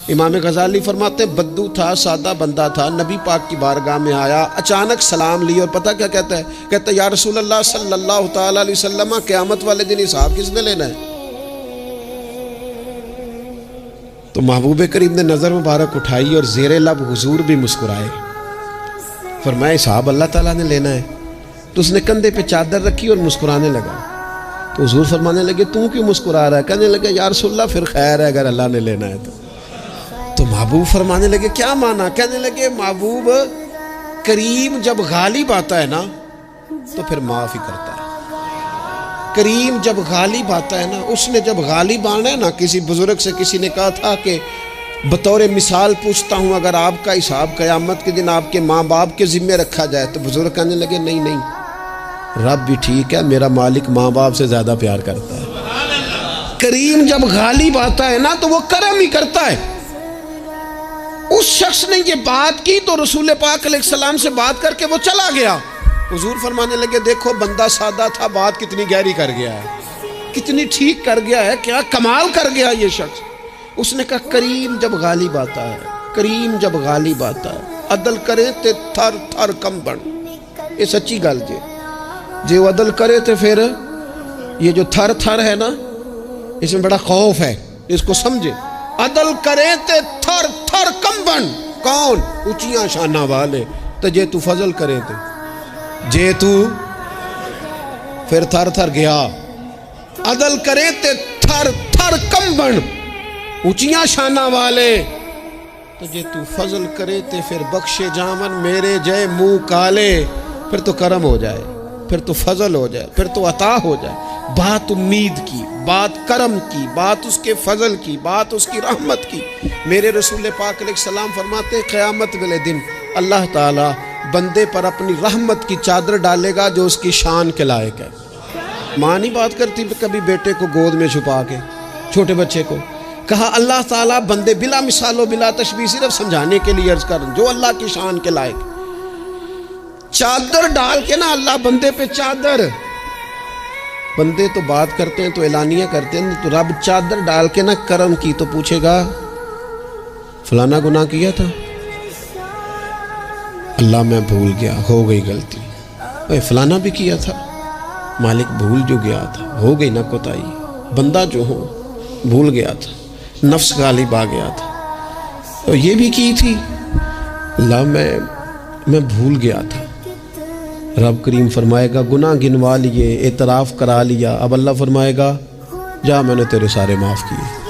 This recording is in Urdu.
امام غزالی فرماتے ہیں بدو تھا، سادہ بندہ تھا، نبی پاک کی بارگاہ میں آیا، اچانک سلام لی اور پتہ کیا کہتا ہے؟ کہتا ہے یا رسول اللہ صلی اللہ تعالیٰ علیہ وسلم قیامت والے دن حساب کس نے لینا ہے؟ تو محبوب کریم نے نظر مبارک اٹھائی اور زیر لب حضور بھی مسکرائے، فرمایا حساب اللہ تعالیٰ نے لینا ہے۔ تو اس نے کندھے پہ چادر رکھی اور مسکرانے لگا۔ تو حضور فرمانے لگے تو کیوں مسکرا رہا ہے؟ کہنے لگے یا رسول اللہ پھر خیر ہے اگر اللہ نے لینا ہے تو محبوب فرمانے لگے کیا مانا؟ کہنے لگے محبوب کریم جب غالب آتا ہے نا تو پھر معاف ہی کرتا ہے۔ کریم جب غالب آتا ہے نا، اس نے جب غالب آنا ہے نا، کسی بزرگ سے کسی نے کہا تھا کہ بطور مثال پوچھتا ہوں اگر آپ کا حساب قیامت کے دن آپ کے ماں باپ کے ذمے رکھا جائے، تو بزرگ کہنے لگے نہیں نہیں، رب بھی ٹھیک ہے، میرا مالک ماں باپ سے زیادہ پیار کرتا ہے۔ کریم جب غالب آتا ہے نا تو وہ کرم ہی کرتا ہے۔ اس شخص نے یہ بات کی تو رسول پاک علیہ السلام سے بات کر کے وہ چلا گیا۔ حضور فرمانے لگے دیکھو بندہ سادہ تھا، بات کتنی گہری کر گیا ہے، کتنی ٹھیک کر گیا ہے، کیا کمال کر گیا یہ شخص۔ اس نے کہا کریم جب غالب آتا ہے، کریم جب غالب آتا ہے، عدل کرے تے تھر تھر کم بن۔ یہ سچی گل جی، جو عدل کرے تے پھر یہ جو تھر تھر ہے نا، اس میں بڑا خوف ہے، اس کو سمجھے۔ عدل کرے تے تھر تھر کم بن، کون؟ اونچیاں شانہ والے۔ تو جے تو فضل کرے تے جے تو پھر تھر تھر گیا۔ عدل کرے تے تھر تھر کم بن، اونچیاں شانہ والے۔ تو جے تو فضل کرے تے پھر بخشے جامن میرے جے منہ کالے۔ پھر تو کرم ہو جائے، پھر تو فضل ہو جائے، پھر تو عطا ہو جائے۔ بات امید کی، بات کرم کی، بات اس کے فضل کی، بات اس کی رحمت کی۔ میرے رسول پاک علیہ السلام فرماتے ہیں قیامت والے دن اللہ تعالیٰ بندے پر اپنی رحمت کی چادر ڈالے گا جو اس کی شان کے لائق ہے۔ ماں نہیں بات کرتی کبھی بیٹے کو گود میں چھپا کے، چھوٹے بچے کو؟ کہا اللہ تعالیٰ بندے بلا مثال و بلا تشبیہ، صرف سمجھانے کے لیے عرض کر جو اللہ کی شان کے لائق، چادر ڈال کے نا اللہ بندے پہ چادر۔ بندے تو بات کرتے ہیں تو اعلانیہ کرتے ہیں، تو رب چادر ڈال کے نا کرم کی تو پوچھے گا فلانا گناہ کیا تھا؟ اللہ میں بھول گیا، ہو گئی غلطی۔ اے فلانا بھی کیا تھا، مالک بھول جو گیا تھا، ہو گئی نہ کوتاہی، بندہ جو ہو بھول گیا تھا، نفس غالب آ گیا تھا، تو یہ بھی کی تھی اللہ میں بھول گیا تھا۔ رب کریم فرمائے گا گناہ گنوا لیے، اعتراف کرا لیا، اب اللہ فرمائے گا جا میں نے تیرے سارے معاف کیے۔